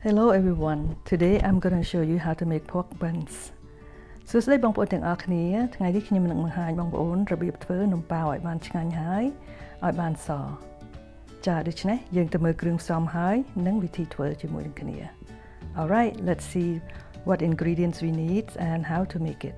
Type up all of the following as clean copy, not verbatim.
Hello everyone. Today I'm going to show you how to make pork buns. សួស្តីបងប្អូនទាំងអស់គ្នាថ្ងៃនេះខ្ញុំនឹងបង្ហាញបងប្អូនរបៀបធ្វើនំប៉ោឲ្យបានឆ្ងាញ់ហើយឲ្យបានសចាដូច្នេះយើងទៅមើលគ្រឿងផ្សំហើយនិងវិធីធ្វើជាមួយនឹងគ្នា Alright, let's see what ingredients we need and how to make it.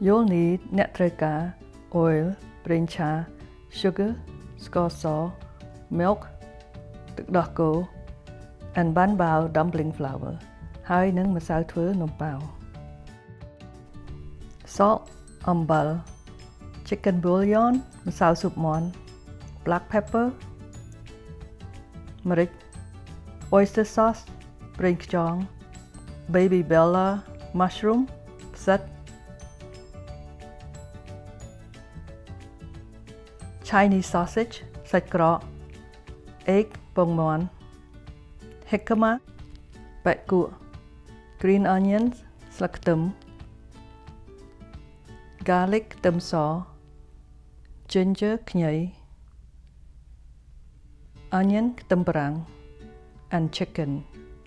You'll need អ្នកត្រូវការ oil ប្រេងឆា sugar ស្ករស milk ទឹកដោះគោ and Banh Bao dumpling flour ហើយនិងម្សៅធ្វើនំប៉ោ salt អំបិល chicken bullion ម្សៅស៊ុបមាន់ black pepper ម្រេច oyster sauce ប្រេងខ្យង baby bella mushroom ផ្សិតChinese sausage សាច់ក្រក egg ពងមាន់ Jicama បែកគក់ green onions ស្លឹកខ្ទឹម garlic ខ្ទឹមស ginger ខ្ញី onion ខ្ទឹមបារាំង and chicken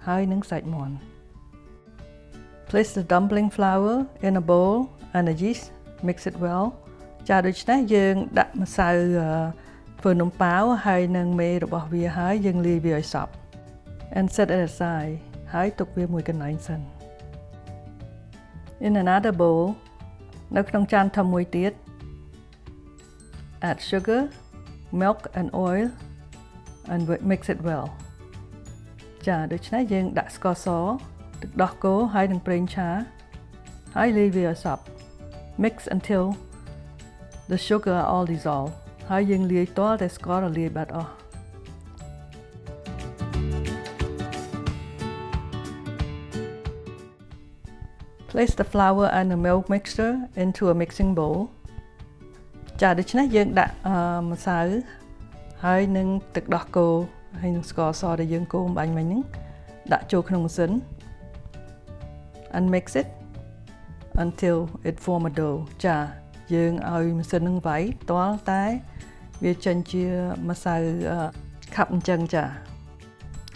ហើយនិងសាច់មាន់ Place the dumpling flour in a bowl and the yeast mix it wellចាដូច្នេះយើងដាក់ម្សៅធ្វើនំប៉ោហើយនឹងមេរបស់វាហើយយើងលាយវាឲ្យសព្វ and set it aside ហើយទុកវាមួយកន្លែងសិន In another bowl នៅក្នុងចានធំមួយទៀត add sugar milk and oil and mix it well ចាដូច្នេះយើងដាក់ស្ករសទឹកដោះគោហើយនឹងប្រេងឆាហើយលាយវាឲ្យសព្វ mix until the sugar are all dissolved ហើយយើងលាយទាល់តែស្កររលាយបាត់អស់ Place the flour and the milk mixture into a mixing bowl ចាដូច្នេះយើងដាក់ម្សៅហើយនឹងទឹកដោះគោហើយនឹងស្ករសដែលយើងកូរបាញ់មិញហ្នឹងដាក់ចូលក្នុងម៉ាស៊ីន and mix it until it form a dough ចាយើងឲ្យម៉ាស៊ីននឹងវាយទាល់តែវាចេញជាម្សៅខាប់អញ្ចឹងចា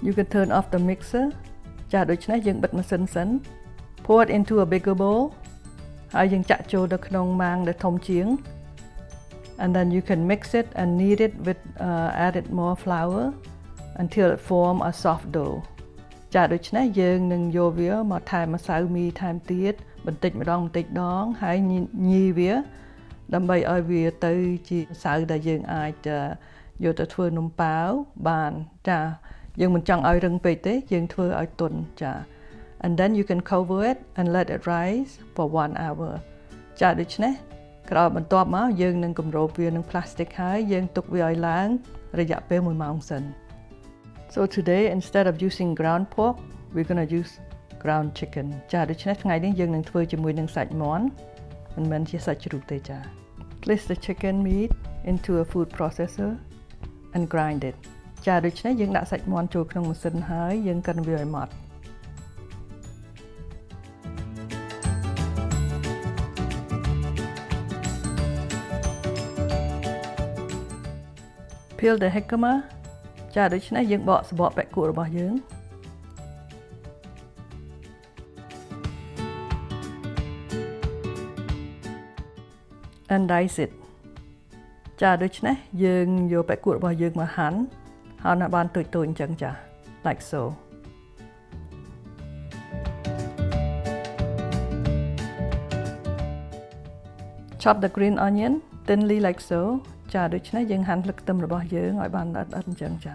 You can turn off the mixer ចាដូច្នេះយើងបិទម៉ាស៊ីនសិន Pour it into a bigger bowl ហើយយើងចាក់ចូលទៅក្នុងម៉ាងដែលធំជាង and then you can mix it and knead it with added more flour until it form a soft dough ចាដូច្នេះយើងនឹងយកវាមកថែមម្សៅមីថែមទៀតបន្តិចម្ដងហើយញីវាដើម្បីឲ្យវាទៅជាម្សៅដែលយើងអាចយកទៅធ្វើនំប៉ោបានចាយើងមិនចង់ឲ្យរឹងពេកទេយើងធ្វើឲ្យទន់ចា and then you can cover it and let it rise for 1 hour ចាដូច្នេះក្រោយបន្ទាប់មកយើងនឹងគម្របវានឹង plastic ហើយយើងទុកវាឲ្យឡើងរយៈពេល1ម៉ោងសិន So today instead of using ground pork we're going to use ground chicken ចាដូច្នេះថ្ងៃនេះយើងនឹងធ្វើជាមួយនឹងសាច់មាន់មិនមែនជាសាច់ជ្រូកទេចា Place the chicken meat into a food processor and grind it ចាដូច្នេះយើងដាក់សាច់មាន់ចូលក្នុងម៉ាស៊ីនហើយយើងកិនវាឲ្យម៉ត់ Peel the jicama ចាដូច្នេះយើងបកសបកបែកគក់របស់យើងand dice it ចាដូច្នេះយើងយកបែកគក់របស់យើងមកហាន់ឲ្យបានតូចៗអញ្ចឹងចា like so Chop the green onion thinly like so ចាដូច្នេះយើងហាន់ស្លឹកខ្ទឹមរបស់យើងឲ្យបានល្អិតៗអញ្ចឹងចា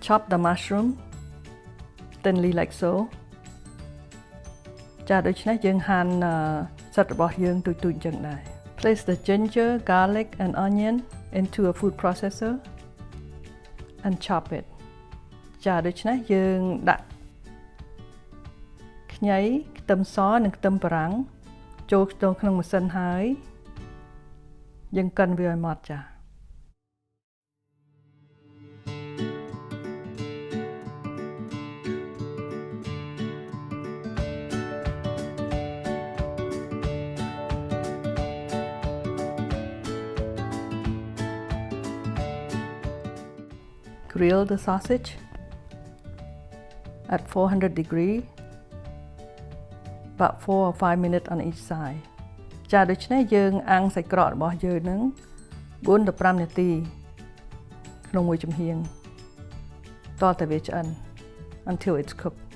Chop the mushroom thinly like so ចាដូច្នេះយើងហាន់សាច់របស់យើងទូចៗអញ្ចឹងដែរ Place the ginger, garlic and onion into a food processor and chop it ចាដូច្នេះយើងដាក់ខ្ញីខ្ទឹមសនិងខ្ទឹមបារាំងចូលក្នុងម៉ាស៊ីនហើយយើងកិនវាឲ្យម៉ត់ចា Grill the sausage at 400 degrees about 4 or 5 minutes on each side ចាដូច្នេះយើងអាំងសាច់ក្រករបស់យើងនឹង4 ទៅ 5 នាទីក្នុងមួយចំហៀងតតែវាឆ្អិន until it's cooked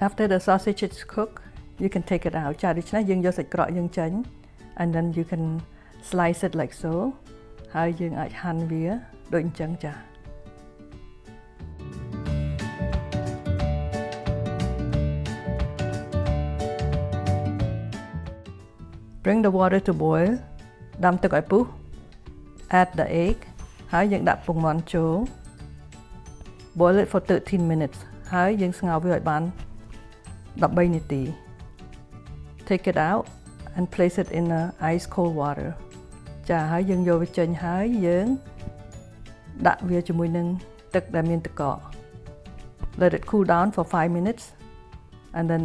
After the sausage is cooked, you can take it out. ចាដូច្នេះយើងយកសាច់ក្រកយើងចេញ and then you can slice it like so ហើយយើងអាចហាន់វាដូចអញ្ចឹងចា Bring the water to boil ដាំទឹកឲ្យពុះ Add the egg ហើយយើងដាក់ពងមាន់ចូល Boil it for 13 minutes ហើយយើងស្ងោរវាឲ្យបាន13នាទី Take it out and place it in ice cold water ចាហើយយើងយកវាចេញហើយយើងដាក់វាជាមួយនឹងទឹកដែលមានទឹកកក Let it cool down for 5 minutes and then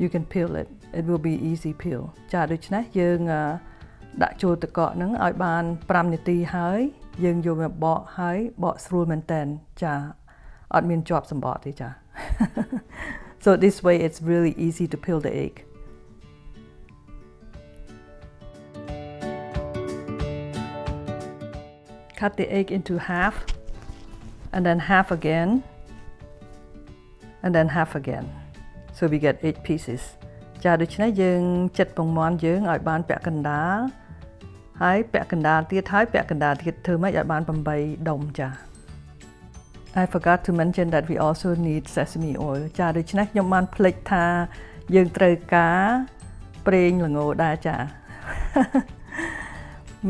you can peel it it will be easy peel ចាដូច្នេះយើងដាក់ចូលទឹកកកហ្នឹងឲ្យបាន5នាទីហើយយើងយកវាបកហើយបកស្រួលមែនតើចាអត់មានជាប់សម្បកទេចា So this way it's really easy to peel the egg. Cut the egg into half and then half again and then half again. So we get 8 pieces. ចាដូច្នេះយើងចិតពងមាន់យើងឲ្យបានពាក់កណ្ដាលហើយពាក់កណ្ដាលទៀតហើយពាក់កណ្ដាលទៀតធ្វើម៉េចឲ្យបាន8ដុំចា I forgot to mention that we also need sesame oil ចាដូច្នេះខ្ញុំបានភ្លេចថាយើងត្រូវការប្រេងល្ងដែរចា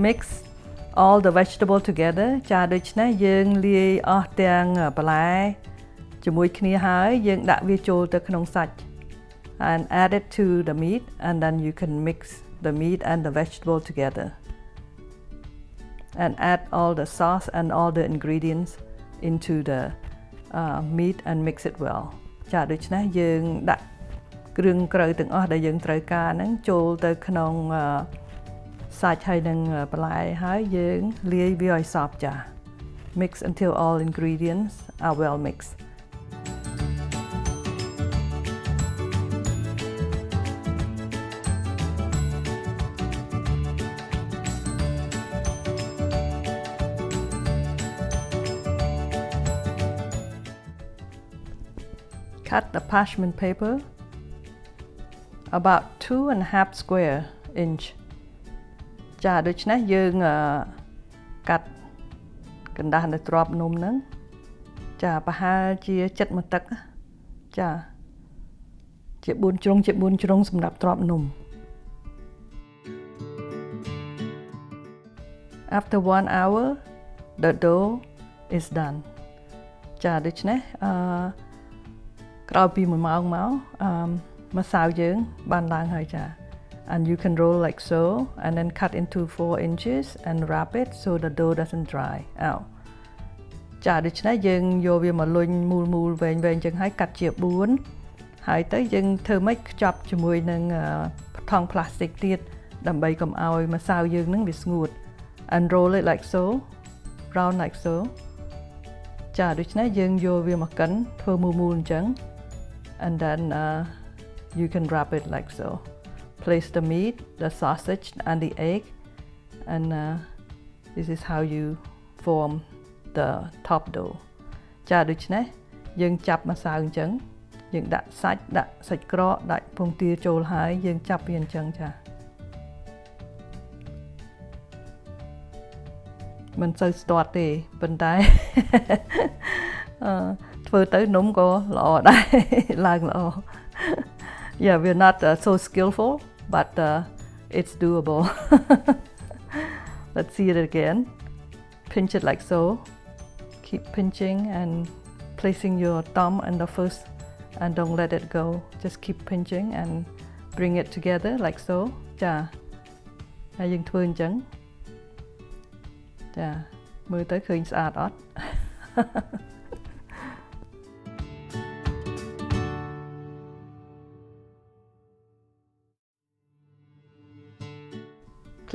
Mix all the vegetable together ចាដូច្នេះយើងលាយអស់ទាំងបន្លែជាមួយគ្នាហើយយើងដាក់វាចូលទៅក្នុងសាច់ and add it to the meat and then you can mix the meat and the vegetable together and add all the sauce and all the ingredients into the meat and mix it well ចាដូច្នេះយើងដាក់គ្រឿងក្រៅទាំងអស់ដែលយើងត្រូវការហ្នឹងចូលទៅក្នុងសាច់ហើយនឹងបន្លែហើយយើងលាយវាឲ្យសព្វចា Mix until all ingredients are well mixed Cut the parchment paper about 2.5 square inch ចាដូច្នេះយើងកាត់កណ្ដាស់នៅទ្រាប់នំហ្នឹងចាប្រហែលជាចិត្តមួយទឹកចាជា4ជ្រុងសម្រាប់ទ្រាប់នំ After 1 hour the dough is done ចាដូច្នេះក្រោយពី1ម៉ោងមកម្សៅយើងបានឡើងហើយចា and you can roll like so and then cut into 4 inches and wrap it so the dough doesn't dry out ចាដូច្នេះយើងយកវាមកលុញមូលវែងចឹងហើយកាត់ជា4ហើយទៅយើងធ្វើម៉េចខ្ចប់ជាមួយនឹងថង់ផ្លាស្ទិកទៀតដើម្បីកុំឲ្យម្សៅយើងនឹងវាស្ងួត and roll it like so round like so ចាដូច្នេះយើងយកវាមកកិនធ្វើមូលអញ្ចឹងand then you can wrap it like so. Place the meat, the sausage and the egg and this is how you form the top dough. ចាដូច្នេះយើងចាប់ម្សៅអញ្ចឹង យើងដាក់សាច់ក្រកដាក់ពងទាចូលហើយយើងចាប់វាអញ្ចឹងចាមិនសូវស្ទាត់ទេប៉ុន្តែធ្វើទៅនំក៏ល្អដែរឡើងល្អ Yeah, we're not so skillful, but it's doable. Let's see it again. Pinch it like so. Keep pinching and placing your thumb in the first and don't let it go. Just keep pinching and bring it together like so. ចាហើយយើងធ្វើអញ្ចឹងចាមើលទៅឃើញស្អាតអត់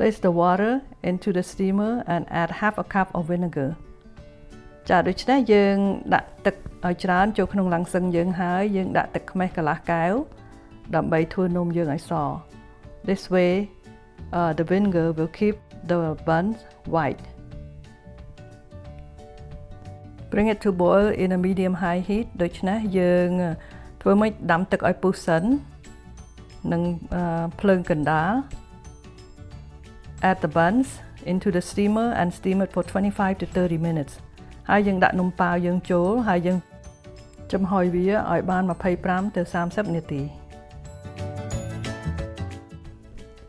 Place the water into the steamer and add half a cup of vinegar. ចាដូច្នេះយើងដាក់ទឹកឲ្យច្រើនចូលក្នុងឡាំងសឹងយើងហើយយើងដាក់ទឹកខ្មេះកន្លះកែវដើម្បីធ្វើនំយើងឲ្យស This way the vinegar will keep the buns white. Bring it to boil in a medium high heat ដូច្នេះយើងធ្វើម៉េចដាំទឹកឲ្យពុះសិននិងភ្លើងកណ្ដាល Add the buns into the steamer and steam it for 25 to 30 minutes. ហើយយើងដាក់នំប៉ាវយើងចូលហើយយើងចំហុយវាឲ្យបាន25ទៅ30នាទី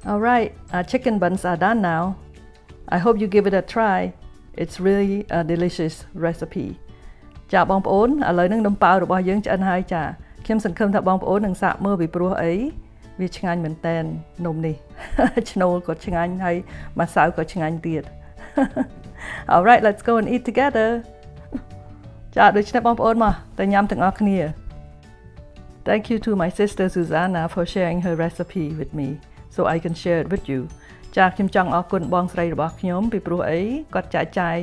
Alright, our chicken buns are done now. I hope you give it a try. It's really a delicious recipe. ចាបងប្អូនឥឡូវនេះនំប៉ាវរបស់យើងឆ្អិនហើយចាខ្ញុំសង្ឃឹមថាបងប្អូននឹងសាកមើលពីព្រោះអីវាឆ្ងាញ់មែនតើនំនេះ ឆ្នូលក៏ឆ្ងាញ់ហើយម្សៅក៏ឆ្ងាញ់ទៀត Alright, let's go and eat together. ចាដូច្នេះបងប្អូនមកទៅញ៉ាំទាំងអស់គ្នា Thank you to my sister Susanna for sharing her recipe with me so I can share it with you. ចាខ្ញុំចង់អរគុណបងស្រីរបស់ខ្ញុំពីព្រោះអីគាត់ចែកចាយ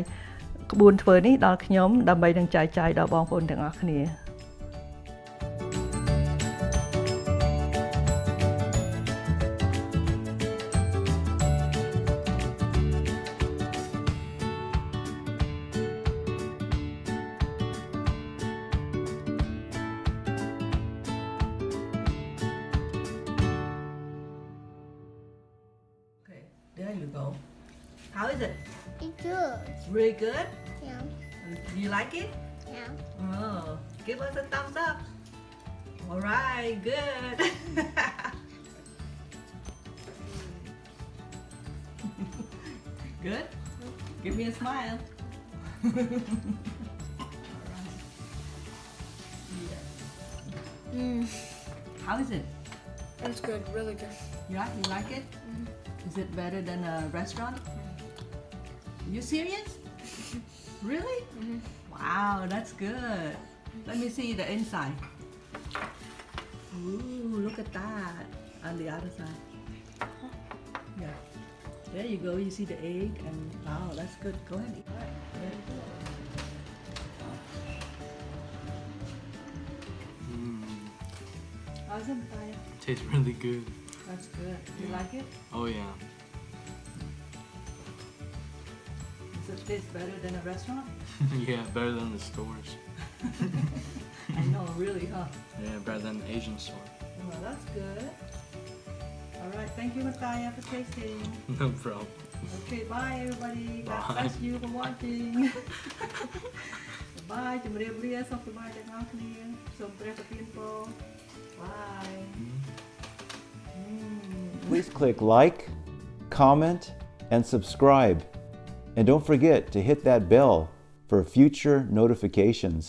ក្បួនធ្វើនេះដល់ខ្ញុំដើម្បីនឹងចែកចាយដល់បងប្អូនទាំងអស់គ្នា There you go. How is it? It's good. It's really good? Yeah. Do you like it? Yeah. Oh, give us a thumbs up. All right, good. Good? Give me a smile. How is it? It's good, really good. Yeah, you like it? Is it better than a restaurant? You serious? Really? Wow, that's good. Let me see the inside. Ooh, look at that on the other side. Yeah. There you go. You see the egg and wow, that's good. Go ahead. Eat. There you go. How's it, Maya? Tastes really good. That's good. You like it? Oh yeah. Does it taste better than a restaurant? Yeah, better than the stores. I know, really, huh? Yeah, better than the Asian store. Well, that's good. All right, thank you, Mataya, for tasting. No problem. Okay, bye, everybody. God Bye. bless you for watching. Bye. ជំរាបលាសូមសប្បាយទាំងអស់គ្នាសូមព្រះប្រទានពរ Bye. Please click like, comment, and subscribe. And don't forget to hit that bell for future notifications.